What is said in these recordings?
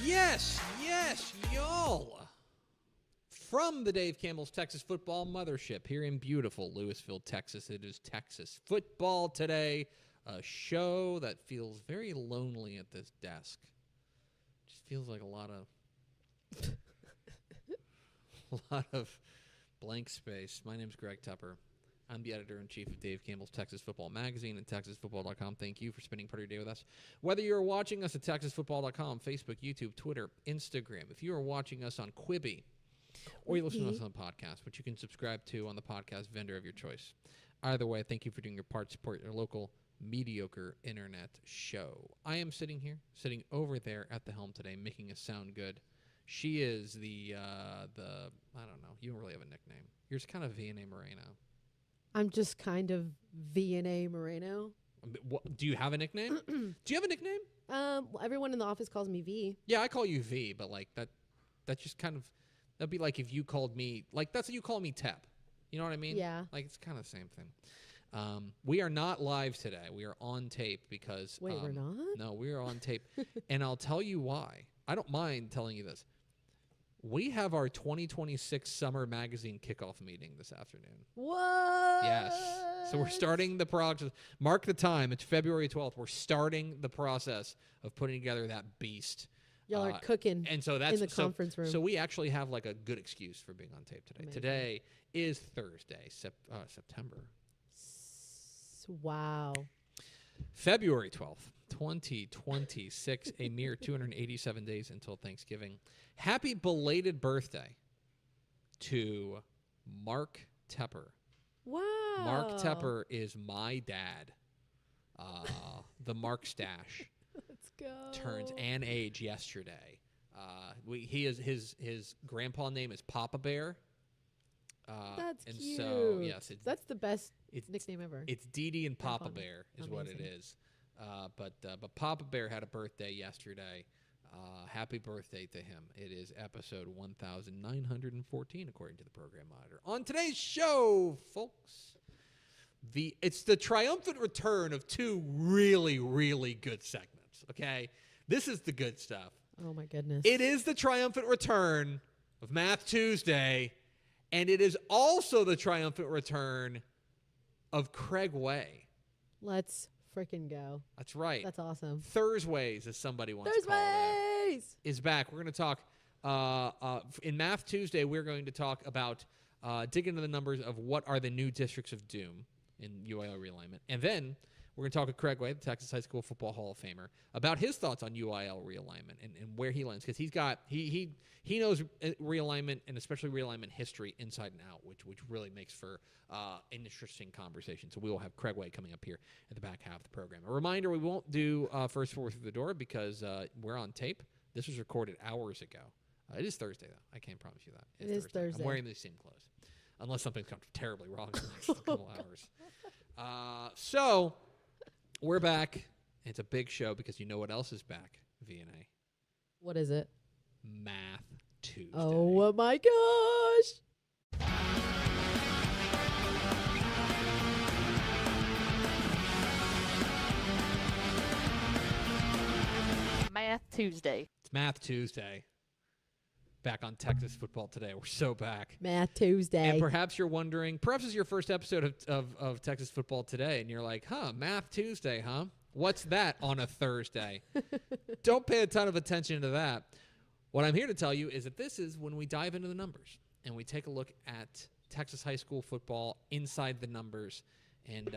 Yes, y'all. From the Dave Campbell's Texas Football Mothership here in beautiful Lewisville, Texas, it is Texas Football Today, a show that feels very lonely at this desk. Just feels like a lot of blank space. My name's Greg Tepper. I'm the editor-in-chief of Dave Campbell's Texas Football Magazine and TexasFootball.com. Thank you for spending part of your day with us. Whether you're watching us at TexasFootball.com, Facebook, YouTube, Twitter, Instagram, if you are watching us on Quibi, or you listen to us on the podcast, which you can subscribe to on the podcast vendor of your choice. Either way, thank you for doing your part to support your local mediocre internet show. I am sitting over there at the helm today, making us sound good. She is the I don't know, you don't really have a nickname. You're just kind of V&A Moreno. I'm just kind of V&A Moreno. Do you have a nickname? Do you have a nickname? Well, everyone in the office calls me V. Yeah, I call you V, but like that just kind of, that'd be like if you called me, like that's what you call me Tep. You know what I mean? Yeah. Like it's kind of the same thing. We are not live today. We are on tape because... Wait, we're not? No, we are on tape. And I'll tell you why. I don't mind telling you this. We have our 2026 Summer Magazine kickoff meeting this afternoon. What? Yes. So we're starting the process. Mark the time. It's February 12th. We're starting the process of putting together that beast. Y'all are cooking and so that's, in the conference room. So we actually have like a good excuse for being on tape today. Amazing. Today is Thursday, September. Wow. February 12th, 2026, a mere 287 days until Thanksgiving. Happy belated birthday to Mark Tepper. Wow. Mark Tepper is my dad. The Mark Stash. Let's go. Turns an age yesterday. His grandpa name is Papa Bear. That's and cute. So yes, that's the best nickname ever. It's Dee Dee and Papa Grandpa. Bear is what it Amazing. is. But Papa Bear had a birthday yesterday. Happy birthday to him. It is episode 1914 according to the program monitor. On today's show, folks, it's the triumphant return of two really, really good segments, okay? This is the good stuff. Oh, my goodness. It is the triumphant return of Math Tuesday, and it is also the triumphant return of Craig Way. Let's freaking go. That's right. That's awesome. Thursdays, as somebody wants to call it, is back. We're going to talk, in Math Tuesday, we're going to talk about, dig into the numbers of what are the new districts of doom in UIL realignment. And then we're going to talk with Craig Way, the Texas High School Football Hall of Famer, about his thoughts on UIL realignment and where he lands. Because he knows realignment and especially realignment history inside and out, which really makes for an interesting conversation. So we will have Craig Way coming up here at the back half of the program. A reminder, we won't do First Four Through the Door because we're on tape. This was recorded hours ago. It is Thursday, though. I can't promise you that. It is Thursday. I'm wearing these same clothes. Unless something's gone terribly wrong in the next couple hours. So we're back. It's a big show because you know what else is back, V&A? What is it? Math Tuesday. Oh, my gosh. Math Tuesday. It's Math Tuesday. Back on Texas Football Today. We're so back. Math Tuesday. And perhaps you're wondering, perhaps it's your first episode of Texas Football Today, and you're like, Math Tuesday, huh? What's that on a Thursday? Don't pay a ton of attention to that. What I'm here to tell you is that this is when we dive into the numbers, and we take a look at Texas high school football inside the numbers and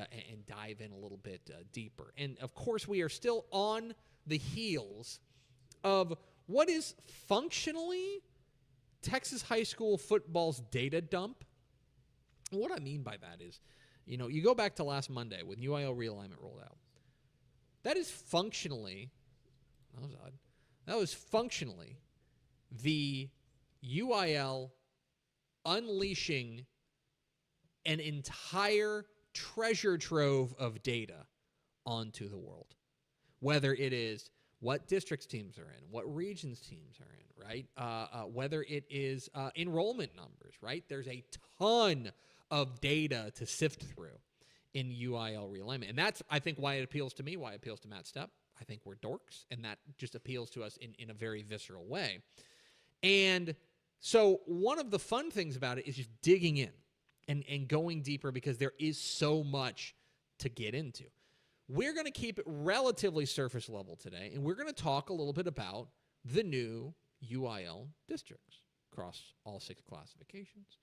dive in a little bit deeper. And, of course, we are still on the heels of what is functionally Texas high school football's data dump. What I mean by that is, you go back to last Monday when UIL realignment rolled out. That is functionally, that was odd. That was functionally the UIL unleashing an entire treasure trove of data onto the world. Whether it is what districts teams are in, what regions teams are in, right? Whether it is enrollment numbers, right? There's a ton of data to sift through in UIL realignment. And that's, I think, why it appeals to me, why it appeals to Matt Stepp. I think we're dorks, and that just appeals to us in a very visceral way. And so one of the fun things about it is just digging in and going deeper because there is so much to get into. We're going to keep it relatively surface level today, and we're going to talk a little bit about the new UIL districts across all 6 classifications.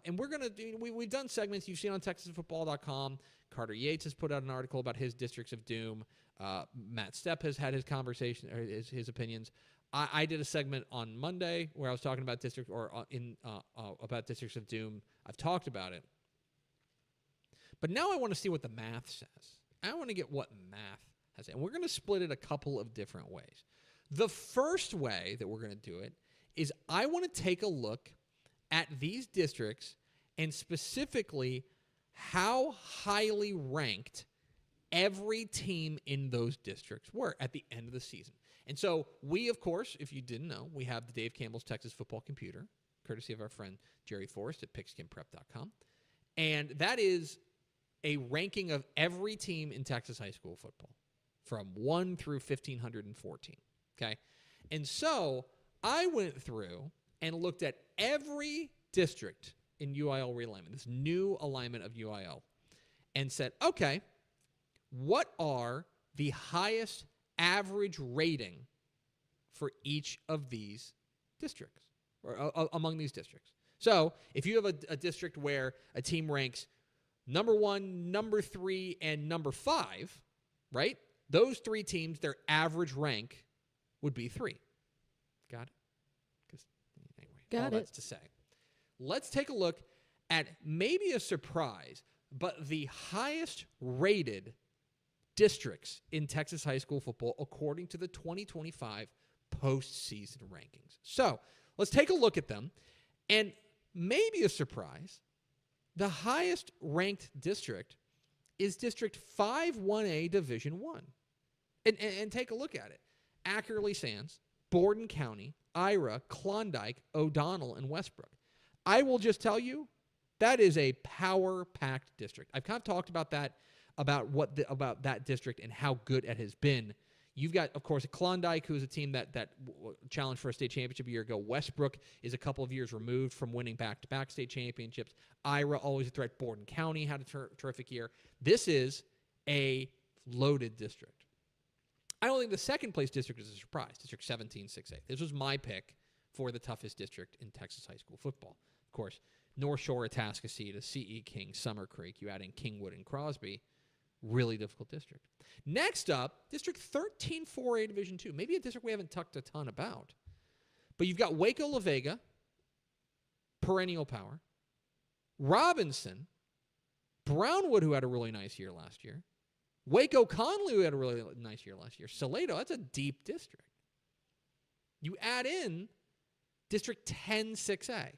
And we're going to do, we've done segments you've seen on TexasFootball.com. Carter Yates has put out an article about his districts of doom. Matt Stepp has had his conversation, or his opinions. I did a segment on Monday where I was talking about about districts of doom. I've talked about it. But now I want to see what the math says. I want to get what math has. And we're going to split it a couple of different ways. The first way that we're going to do it is I want to take a look at these districts and specifically how highly ranked every team in those districts were at the end of the season. And so we, of course, if you didn't know, we have the Dave Campbell's Texas Football Computer, courtesy of our friend Jerry Forrest at pigskinprep.com. And that is a ranking of every team in Texas high school football from 1 through 1,514, okay? And so I went through and looked at every district in UIL realignment, this new alignment of UIL, and said, okay, what are the highest average rating for each of these districts, or among these districts? So if you have a district where a team ranks number 1, number 3, and number 5, right? Those 3 teams, their average rank would be 3. Got it? Because anyway, Got all it. that's to say. Let's take a look at maybe a surprise, but the highest rated districts in Texas high school football according to the 2025 postseason rankings. So let's take a look at them, and maybe a surprise, the highest ranked district is District 5-1A Division 1. And take a look at it. Ackerley Sands, Borden County, Ira, Klondike, O'Donnell, and Westbrook. I will just tell you, that is a power-packed district. I've kind of talked about that, about that district and how good it has been. You've got, of course, Klondike, who is a team that challenged for a state championship a year ago. Westbrook is a couple of years removed from winning back-to-back state championships. Ira, always a threat. Borden County had a terrific year. This is a loaded district. I don't think the second-place district is a surprise, District 17-6A. This was my pick for the toughest district in Texas high school football. Of course, North Shore, Atascocita, C.E. King, Summer Creek, you add in Kingwood and Crosby. Really difficult district. Next up, District 13-4A Division 2. Maybe a district we haven't talked a ton about. But you've got Waco La Vega, perennial power, Robinson, Brownwood, who had a really nice year last year, Waco Conley, who had a really nice year last year, Salado, that's a deep district. You add in District 10-6A,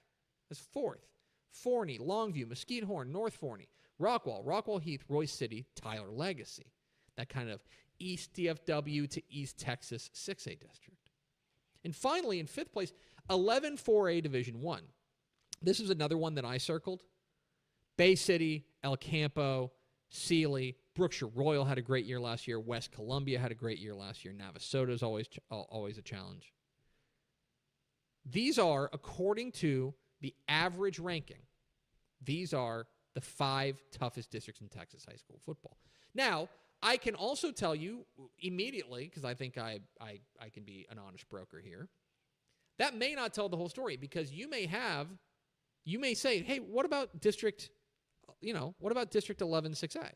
that's fourth. Forney, Longview, Mesquite Horn, North Forney, Rockwall Heath, Royce City, Tyler Legacy. That kind of East DFW to East Texas 6A district. And finally, in fifth place, 11-4A Division 1. This is another one that I circled. Bay City, El Campo, Sealy, Brookshire Royal had a great year last year. West Columbia had a great year last year. Navasota is always a challenge. These are, according to the average ranking, these are the 5 toughest districts in Texas high school football. Now, I can also tell you immediately, because I think I can be an honest broker here, that may not tell the whole story, because you may say, hey, what about District 11-6A?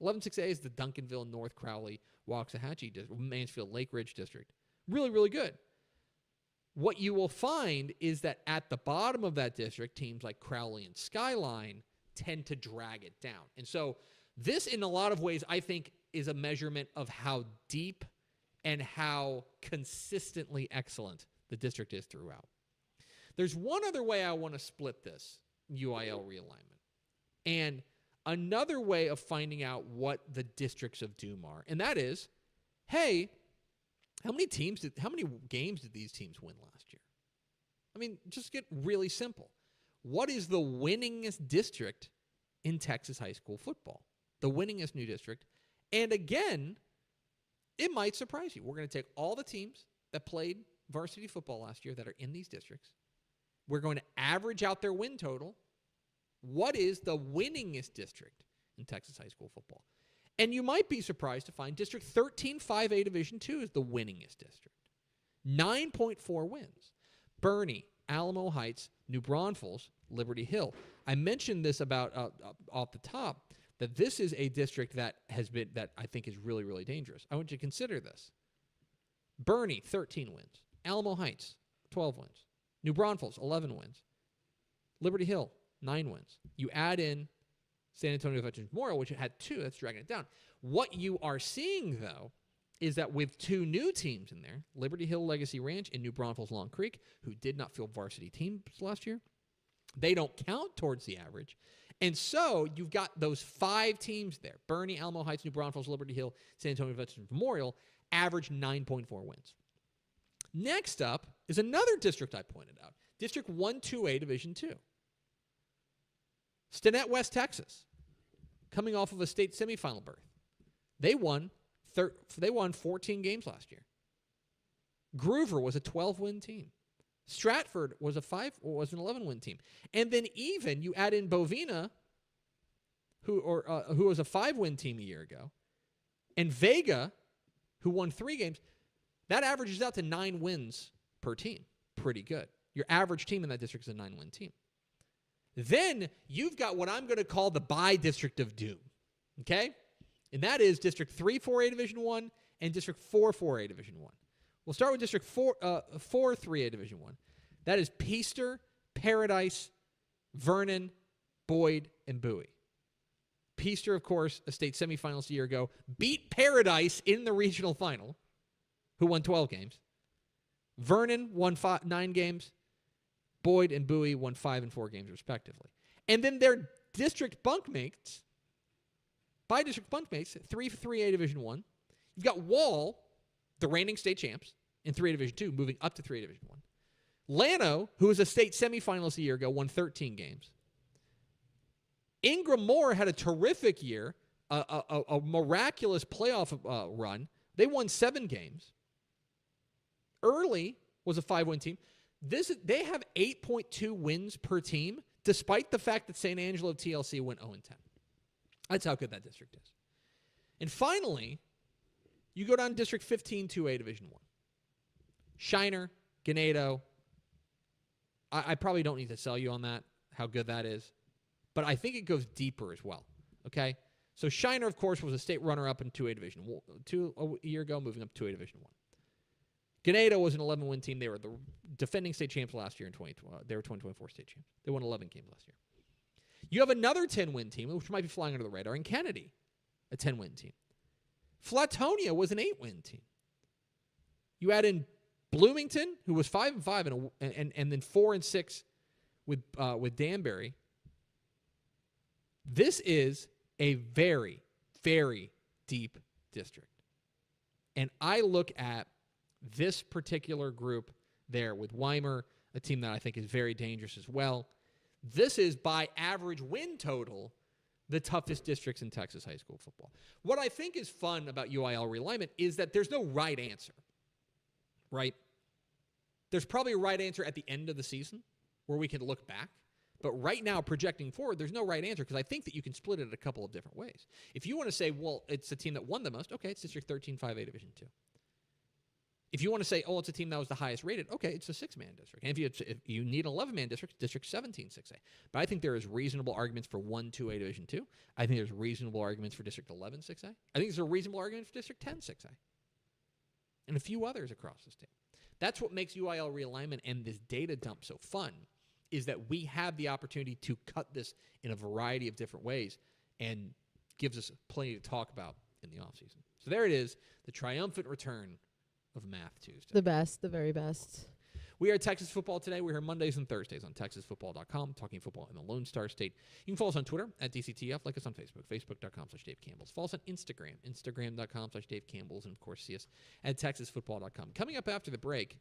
11-6A is the Duncanville, North Crowley, Waxahachie district, Mansfield, Lake Ridge district. Really, really good. What you will find is that at the bottom of that district, teams like Crowley and Skyline tend to drag it down. And so this, in a lot of ways, I think is a measurement of how deep and how consistently excellent the district is throughout. There's one other way I want to split this UIL realignment, and another way of finding out what the districts of doom are, and that is, hey, how many games did these teams win last year? I mean, just get really simple. What is the winningest district in Texas high school football? The winningest new district. And again, it might surprise you. We're going to take all the teams that played varsity football last year that are in these districts. We're going to average out their win total. What is the winningest district in Texas high school football? And you might be surprised to find District 13 5A Division II is the winningest district. 9.4 wins. Bernie, Alamo Heights, New Braunfels, Liberty Hill. I mentioned this about off the top, that this is a district that I think is really, really dangerous. I want you to consider this. Bernie, 13 wins. Alamo Heights, 12 wins. New Braunfels, 11 wins. Liberty Hill, 9 wins. You add in San Antonio Veterans Memorial, which had 2, that's dragging it down. What you are seeing, though, is that with 2 new teams in there, Liberty Hill Legacy Ranch and New Braunfels Long Creek, who did not field varsity teams last year, they don't count towards the average. And so you've got those 5 teams there, Bernie, Alamo Heights, New Braunfels, Liberty Hill, San Antonio Veterans Memorial, average 9.4 wins. Next up is another district I pointed out, District 1-2A Division II. Stinnett, West Texas, coming off of a state semifinal berth. They won 14 games last year. Groover was a 12-win team. Stratford was an 11-win team. And then even you add in Bovina, who was a 5-win team a year ago, and Vega, who won 3 games. That averages out to 9 wins per team. Pretty good. Your average team in that district is a 9-win team. Then you've got what I'm going to call the bi-district of doom. Okay? And that is District 3 4A Division 1 and District 4 4A Division 1. We'll start with District 4 3A Division 1. That is Peaster, Paradise, Vernon, Boyd, and Bowie. Peaster, of course, a state semifinalist a year ago, beat Paradise in the regional final, who won 12 games. Vernon won 9 games. Boyd and Bowie won 5 and 4 games, respectively. And then their district bunkmates, bi-district bunkmates, 3A Division 1. You've got Wall, the reigning state champs, in 3A Division 2, moving up to 3A Division 1. Llano, who was a state semifinalist a year ago, won 13 games. Ingram Moore had a terrific year, a miraculous playoff run. They won 7 games. Early was a 5-win team. They have 8.2 wins per team, despite the fact that San Angelo TLC went 0-10. That's how good that district is. And finally, you go down to District 15, 2A Division 1. Shiner, Ganado. I probably don't need to sell you on that, how good that is. But I think it goes deeper as well. Okay? So Shiner, of course, was a state runner-up in 2A Division 2 a year ago, moving up to 2A Division 1. Ganado was an 11-win team. They were the defending state champs last year in 2012. They were 2024 state champs. They won 11 games last year. You have another 10-win team, which might be flying under the radar, in Kennedy, a 10-win team. Flatonia was an 8-win team. You add in Bloomington, who was 5-5 and then 4-6 with Danbury. This is a very, very deep district. And I look at this particular group there with Weimar, a team that I think is very dangerous as well. This is, by average win total, the toughest districts in Texas high school football. What I think is fun about UIL realignment is that there's no right answer, right? There's probably a right answer at the end of the season where we can look back. But right now, projecting forward, there's no right answer because I think that you can split it a couple of different ways. If you want to say, well, it's the team that won the most, okay, it's District 13 5A Division 2. If you want to say, oh, it's a team that was the highest rated, okay, it's a 6-man district. And if you need an 11-man district, District 17 6A. But I think there is reasonable arguments for 1-2A Division 2. I think there's reasonable arguments for District 11 6A. I think there's a reasonable argument for District 10 6A. And a few others across the state. That's what makes UIL realignment and this data dump so fun, is that we have the opportunity to cut this in a variety of different ways and gives us plenty to talk about in the offseason. So there it is, the triumphant return of Math Tuesday. The best, the very best. We are Texas Football Today. We're here Mondays and Thursdays on TexasFootball.com, talking football in the Lone Star State. You can follow us on Twitter at DCTF, like us on Facebook, Facebook.com/Dave Campbell's. Follow us on Instagram, Instagram.com/Dave Campbell's, and of course see us at TexasFootball.com. Coming up after the break,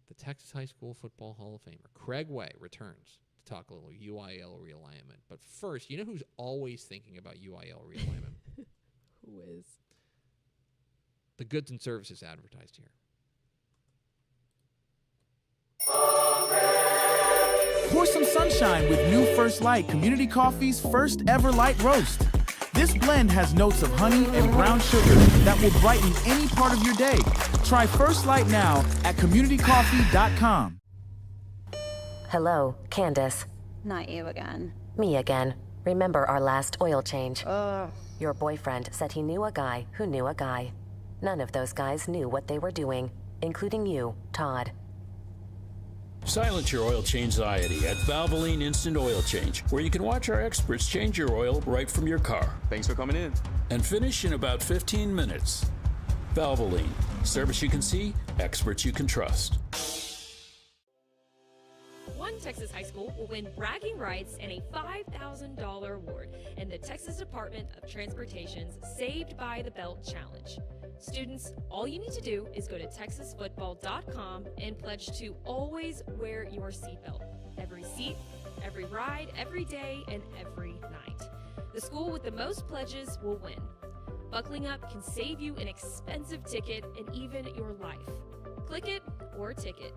the Texas High School Football Hall of Famer, Craig Way, returns to talk a little UIL realignment. But first, you know who's always thinking about UIL realignment? Who is? the goods and services advertised here. Pour some sunshine with new First Light Community Coffee's first ever light roast. This blend has notes of honey and brown sugar that will brighten any part of your day. Try First Light now at communitycoffee.com. Hello, Candace. Not you again. Me again. Remember our last oil change? Your boyfriend said he knew a guy who knew a guy. None of those guys knew what they were doing, including you, Todd. Silence your oil change anxiety at Valvoline Instant Oil Change, where you can watch our experts change your oil right from your car. Thanks for coming in. And finish in about 15 minutes. Valvoline. Service you can see, experts you can trust. One Texas high school will win bragging rights and a $5,000 award in the Texas Department of Transportation's Saved by the Belt Challenge. Students, all you need to do is go to texasfootball.com and pledge to always wear your seatbelt. Every seat, every ride, every day, and every night. The school with the most pledges will win. Buckling up can save you an expensive ticket and even your life. Click it or ticket.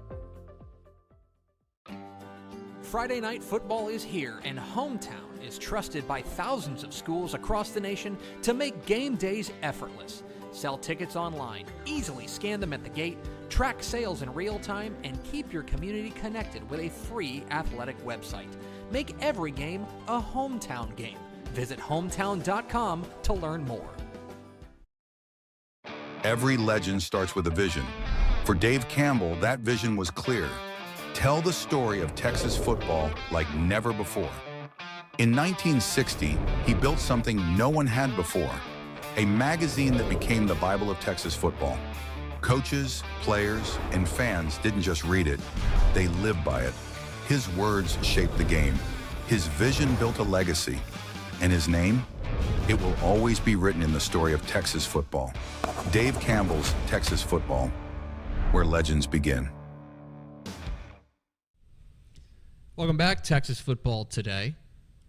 Friday Night Football is here, and Hometown is trusted by thousands of schools across the nation to make game days effortless. Sell tickets online, easily scan them at the gate, track sales in real time, and keep your community connected with a free athletic website. Make every game a Hometown game. Visit hometown.com to learn more. Every legend starts with a vision. For Dave Campbell, that vision was clear. Tell the story of Texas football like never before. In 1960, he built something no one had before, a magazine that became the Bible of Texas football. Coaches, players, and fans didn't just read it, they lived by it. His words shaped the game. His vision built a legacy. And his name? It will always be written in the story of Texas football. Dave Campbell's Texas Football, where legends begin. Welcome back, Texas Football Today.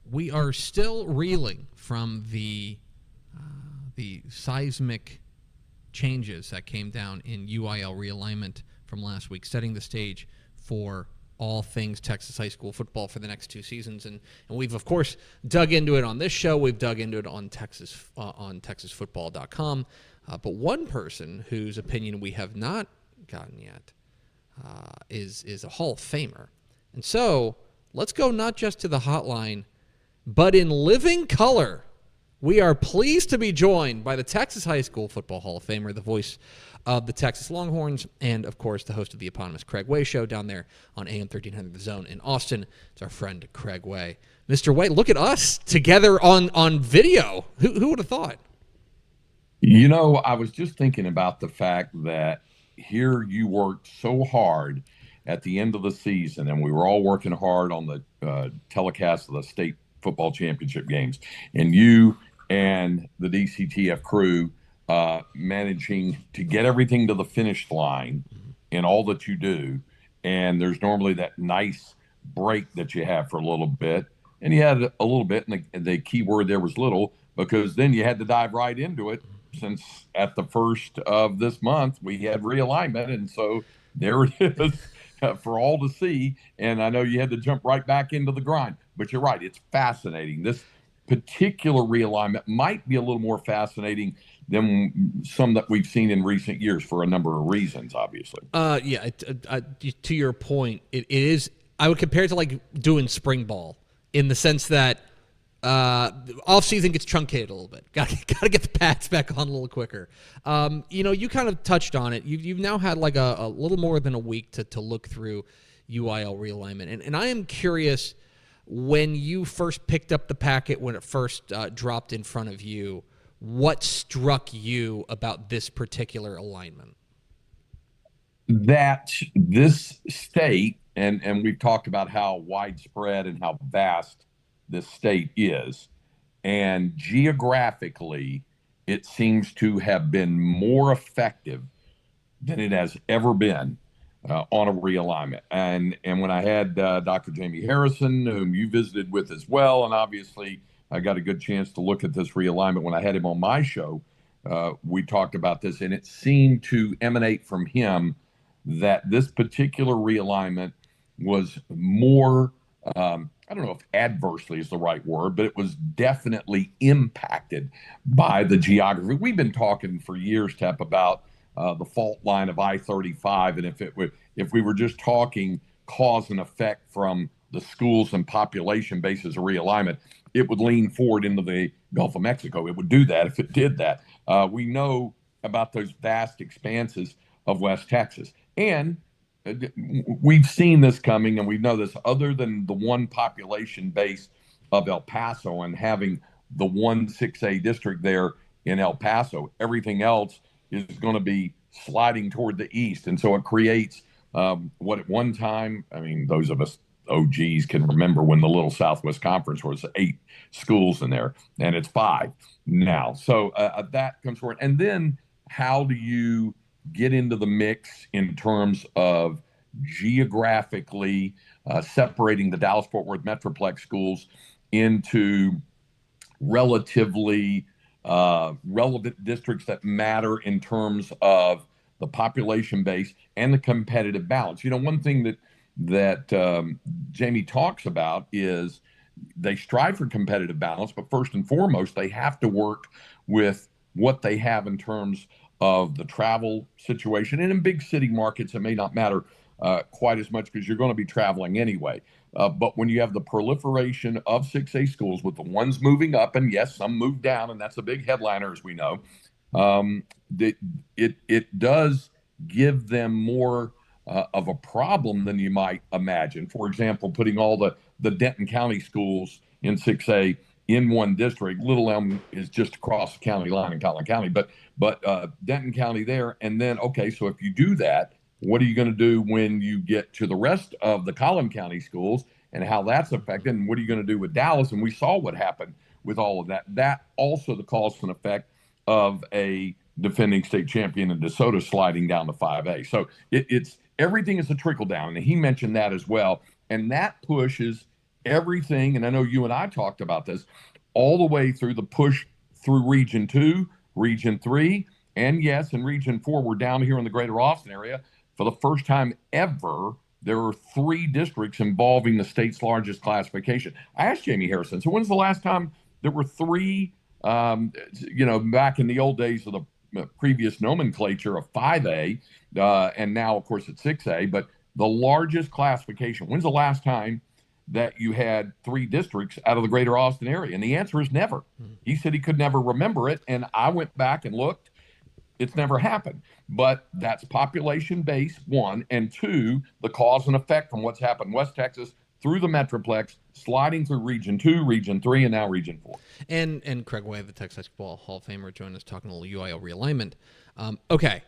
We are still reeling from the seismic changes that came down in UIL realignment from last week, setting the stage for all things Texas high school football for the next 2 seasons. And we've, of course, dug into it on this show. We've dug into it on TexasFootball.com. But one person whose opinion we have not gotten yet is a Hall of Famer. And so let's go not just to the hotline, but in living color. We are pleased to be joined by the Texas High School Football Hall of Famer, the voice of the Texas Longhorns, and, of course, the host of the eponymous Craig Way Show down there on AM 1300 The Zone in Austin. It's our friend Craig Way. Mr. Way, look at us together on video. Who would have thought? You know, I was just thinking about the fact that here you worked so hard at the end of the season, and we were all working hard on the telecast of the state football championship games, and you and the DCTF crew managing to get everything to the finish line in all that you do. And there's normally that nice break that you have for a little bit, and you had a little bit, and the key word there was little, because then you had to dive right into it, since at the first of this month we had realignment, and so there it is for all to see. And I know you had to jump right back into the grind, but you're right, it's fascinating. This particular realignment might be a little more fascinating than some that we've seen in recent years for a number of reasons, obviously. To your point, it is, I would compare it to like doing spring ball in the sense that off season gets truncated a little bit. Got to get the pads back on a little quicker. You kind of touched on it. You've now had like a little more than a week to look through UIL realignment, and I am curious, when you first picked up the packet, when it first dropped in front of you, what struck you about this particular alignment? That this state, and we've talked about how widespread and how vast this state is, and geographically, it seems to have been more effective than it has ever been on a realignment. And when I had Dr. Jamie Harrison, whom you visited with as well, and obviously I got a good chance to look at this realignment when I had him on my show we talked about this, and it seemed to emanate from him that this particular realignment was more, I don't know if adversely is the right word, but it was definitely impacted by the geography. We've been talking for years, Tep, about the fault line of I-35, and if we were just talking cause and effect from the schools and population basis of realignment, it would lean forward into the Gulf of Mexico. It would do that if it did that. We know about those vast expanses of West Texas. And we've seen this coming, and we know this, other than the one population base of El Paso and having the one 6A district there in El Paso, everything else is going to be sliding toward the east. And so it creates what at one time, I mean, those of us OGs can remember when the Little Southwest Conference was 8 schools in there, and it's 5 now. So that comes forward. And then how do you get into the mix in terms of geographically separating the Dallas-Fort Worth Metroplex schools into relatively relevant districts that matter in terms of the population base and the competitive balance? You know, one thing that Jamie talks about is they strive for competitive balance, but first and foremost, they have to work with what they have in terms of the travel situation. And in big city markets, it may not matter quite as much because you're going to be traveling anyway. But when you have the proliferation of 6A schools with the ones moving up, and yes, some move down, and that's a big headliner, as we know, it does give them more of a problem than you might imagine. For example, putting all the Denton County schools in 6A in one district. Little Elm is just across the county line in Collin County, but Denton County there. And then, okay, so if you do that, what are you going to do when you get to the rest of the Collin County schools and how that's affected? And what are you going to do with Dallas? And we saw what happened with all of that. That also the cause and effect of a defending state champion in DeSoto sliding down to 5A. So it's everything is a trickle down. And he mentioned that as well. And that pushes everything. And I know you and I talked about this all the way through the push through Region 2, Region 3, and yes, in Region 4, we're down here in the greater Austin area. For the first time ever, there are 3 districts involving the state's largest classification. I asked Jamie Harrison, so when's the last time there were 3, back in the old days of the previous nomenclature of 5A, and now, of course, it's 6A, but the largest classification, when's the last time that you had 3 districts out of the greater Austin area? And the answer is never. He said he could never remember it, and I went back and looked. It's never happened. But that's population base, 1, and 2, the cause and effect from what's happened in West Texas through the Metroplex, sliding through Region 2, Region 3, and now Region 4. And Craig Way, the Texas Football Hall of Famer, joined us talking a little UIL realignment. Okay,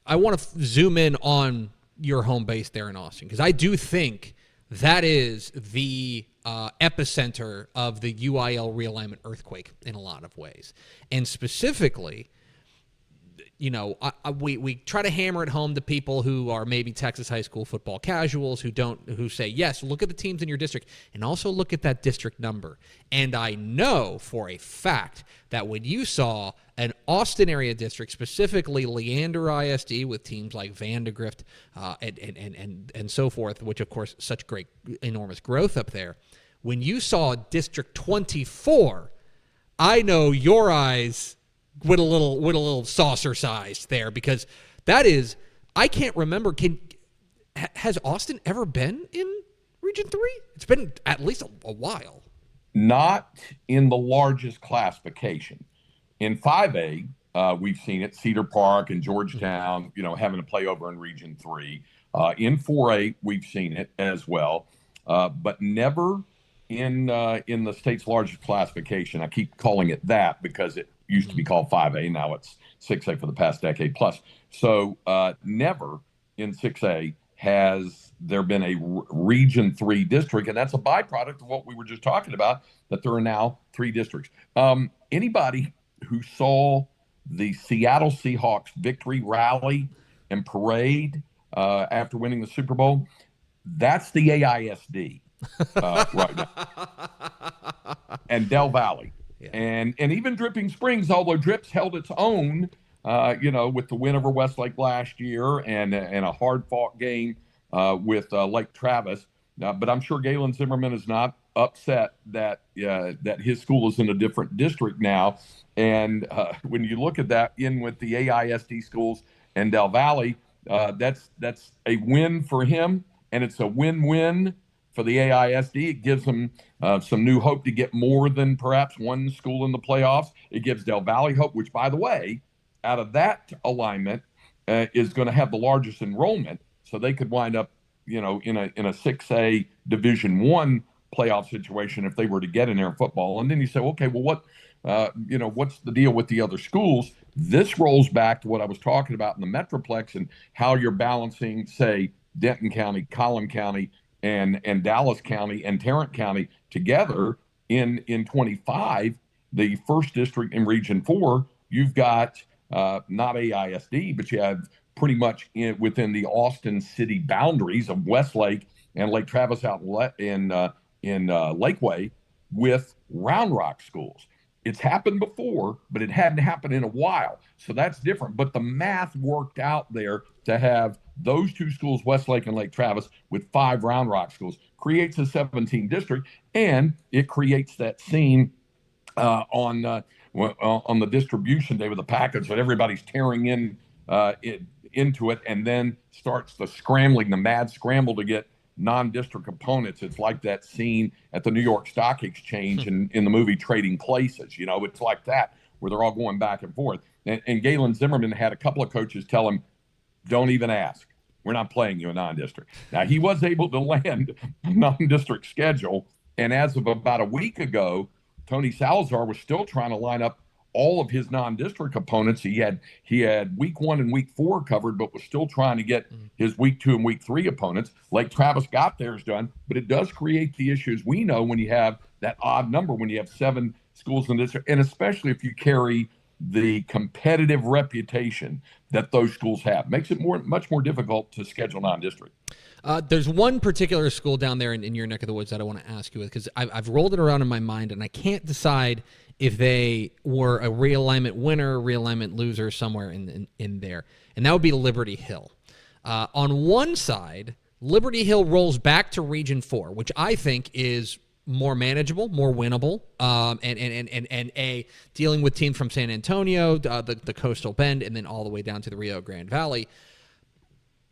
I want to zoom in on your home base there in Austin, because I do think that is the epicenter of the UIL realignment earthquake in a lot of ways. And specifically, you know, we try to hammer it home to people who are maybe Texas high school football casuals who say, yes, look at the teams in your district and also look at that district number. And I know for a fact that when you saw an Austin area district, specifically Leander ISD with teams like Vandegrift and so forth, which of course such great enormous growth up there, when you saw District 24, I know your eyes with a little saucer sized there, because that is, I can't remember. Has Austin ever been in Region 3? It's been at least a while. Not in the largest classification. In 5A, we've seen it, Cedar Park and Georgetown, having to play over in Region 3. In 4A, we've seen it as well, but never in the state's largest classification. I keep calling it that because it used to be called 5A. Now it's 6A for the past decade plus. So never in 6A has there been a Region 3 district, and that's a byproduct of what we were just talking about, that there are now 3 districts. Anybody who saw the Seattle Seahawks victory rally and parade after winning the Super Bowl, that's the AISD right now. And Del Valley. Yeah. And even Dripping Springs, although Drips held its own, with the win over Westlake last year and a hard-fought game with Lake Travis. But I'm sure Galen Zimmerman is not upset that his school is in a different district now. And when you look at that in with the AISD schools and Del Valley, that's a win for him, and it's a win-win for the AISD. It gives them some new hope to get more than perhaps one school in the playoffs. It gives Del Valley hope, which, by the way, out of that alignment is going to have the largest enrollment, so they could wind up, in a 6A Division I playoff situation if they were to get in there in football. And then you say, okay, well, what's the deal with the other schools? This rolls back to what I was talking about in the Metroplex and how you're balancing, say, Denton County, Collin County, and Dallas County and Tarrant County together in 25, the first district in Region 4. You've got not AISD, but you have pretty much within the Austin city boundaries of Westlake and Lake Travis out in Lakeway with Round Rock schools. It's happened before, but it hadn't happened in a while. So that's different. But the math worked out there to have those two schools, Westlake and Lake Travis, with 5 Round Rock schools, creates a 17 district, and it creates that scene on the distribution day with the package that everybody's tearing into it, and then starts the mad scramble to get non-district opponents. It's like that scene at the New York Stock Exchange in the movie Trading Places. It's like that, where they're all going back and forth. And Galen Zimmerman had a couple of coaches tell him, don't even ask. We're not playing you a non-district. Now, he was able to land a non-district schedule, and as of about a week ago, Tony Salazar was still trying to line up all of his non-district opponents. He had week 1 and week 4 covered, but was still trying to get his week 2 and week 3 opponents. Lake Travis got theirs done, but it does create the issues we know when you have that odd number, when you have 7 schools in the district, and especially if you carry the competitive reputation that those schools have. Makes it much more difficult to schedule non-district. There's one particular school down there in your neck of the woods that I want to ask you with, because I've rolled it around in my mind, and I can't decide if they were a realignment winner, realignment loser, somewhere in there. And that would be Liberty Hill. On one side, Liberty Hill rolls back to Region 4, which I think is more manageable, more winnable, and dealing with teams from San Antonio, the Coastal Bend, and then all the way down to the Rio Grande Valley.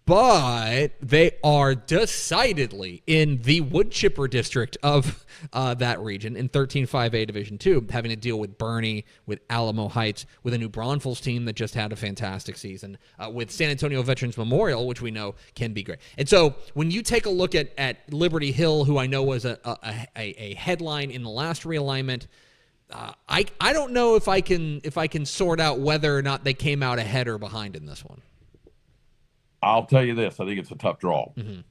But they are decidedly in the wood chipper district of that region in 13-5A Division II, having to deal with Bernie, with Alamo Heights, with a New Braunfels team that just had a fantastic season, with San Antonio Veterans Memorial, which we know can be great. And so when you take a look at Liberty Hill, who I know was a headline in the last realignment, I don't know if I can sort out whether or not they came out ahead or behind in this one. I'll tell you this, I think it's a tough draw. Mm-hmm.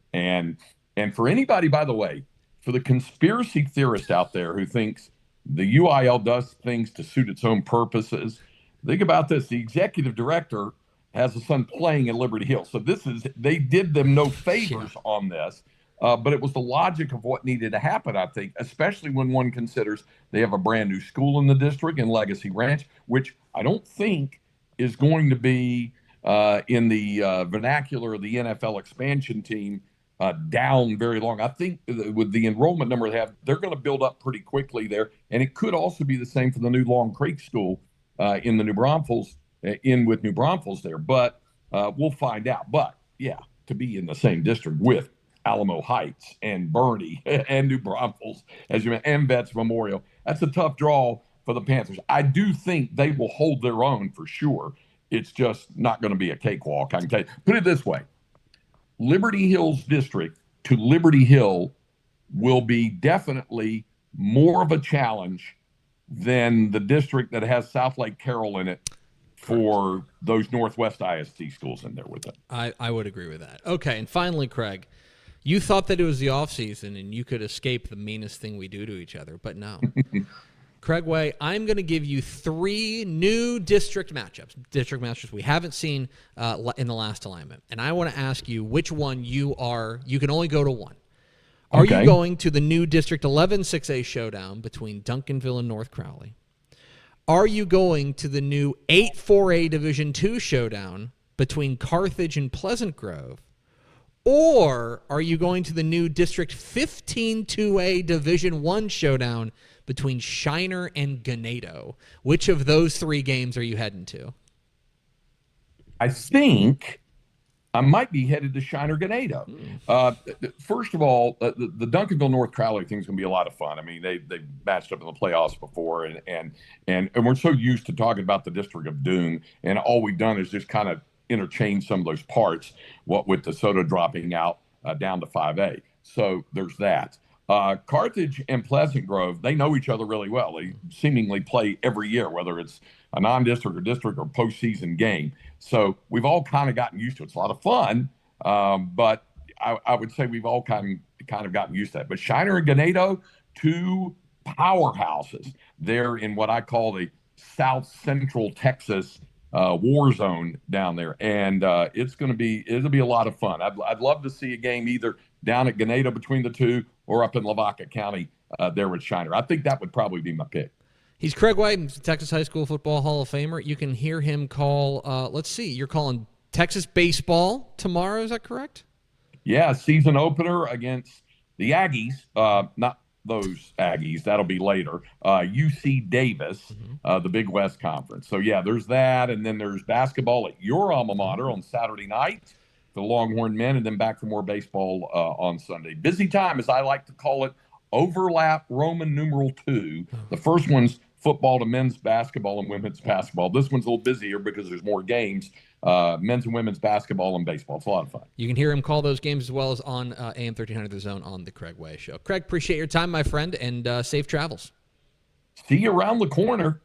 And for anybody, by the way, for the conspiracy theorist out there who thinks the UIL does things to suit its own purposes, think about this. The executive director has a son playing at Liberty Hill. So they did them no favors on this, but it was the logic of what needed to happen, I think, especially when one considers they have a brand new school in the district in Legacy Ranch, which I don't think is going to be in the vernacular of the NFL expansion team down very long. I think with the enrollment number they have, they're going to build up pretty quickly there. And it could also be the same for the new Long Creek School in the New Braunfels, with New Braunfels there. But we'll find out. But, yeah, to be in the same district with Alamo Heights and Bernie and New Braunfels, as you mentioned, and Vets Memorial, that's a tough draw for the Panthers. I do think they will hold their own for sure. It's just not going to be a cakewalk, I can tell you. Put it this way. Liberty Hill's district to Liberty Hill will be definitely more of a challenge than the district that has South Lake Carroll in it for those Northwest ISD schools in there with it. I would agree with that. Okay, and finally, Craig, you thought that it was the offseason and you could escape the meanest thing we do to each other, but no. Craig Way, I'm going to give you 3 new district matchups we haven't seen in the last alignment. And I want to ask you which one you can only go to one. Are you going to the new District 11 6A showdown between Duncanville and North Crowley? Are you going to the new 8-4A Division II showdown between Carthage and Pleasant Grove? Or are you going to the new District 15-2A Division I showdown between Shiner and Ganado? Which of those three games are you heading to? I think I might be headed to Shiner Ganado. First of all, the Duncanville North Crowley thing is going to be a lot of fun. I mean, they matched up in the playoffs before, and we're so used to talking about the District of Doom, and all we've done is just kind of interchange some of those parts, what with DeSoto dropping out down to 5A. So there's that. Carthage and Pleasant Grove, they know each other really well. They seemingly play every year, whether it's a non-district or district or postseason game. So we've all kind of gotten used to it. It's a lot of fun, but I would say we've all kind of gotten used to that. But Shiner and Ganado, two powerhouses. They're in what I call the South Central Texas war zone down there, and it'll be a lot of fun. I'd love to see a game either down at Ganado between the two or up in Lavaca County there with Shiner. I think that would probably be my pick. He's Craig White, Texas High School Football Hall of Famer. You can hear him call, let's see, you're calling Texas baseball tomorrow, is that correct? Yeah, season opener against the Aggies, not those Aggies, that'll be later, UC Davis, the Big West Conference. So, yeah, there's that, and then there's basketball at your alma mater on Saturday night, the Longhorn men, and then back for more baseball on Sunday. Busy time, as I like to call it, overlap Roman numeral 2. The first one's football to men's basketball and women's basketball. This one's a little busier because there's more games, men's and women's basketball and baseball. It's a lot of fun. You can hear him call those games as well as on AM 1300 The Zone on the Craig Way Show. Craig, appreciate your time, my friend, and safe travels. See you around the corner.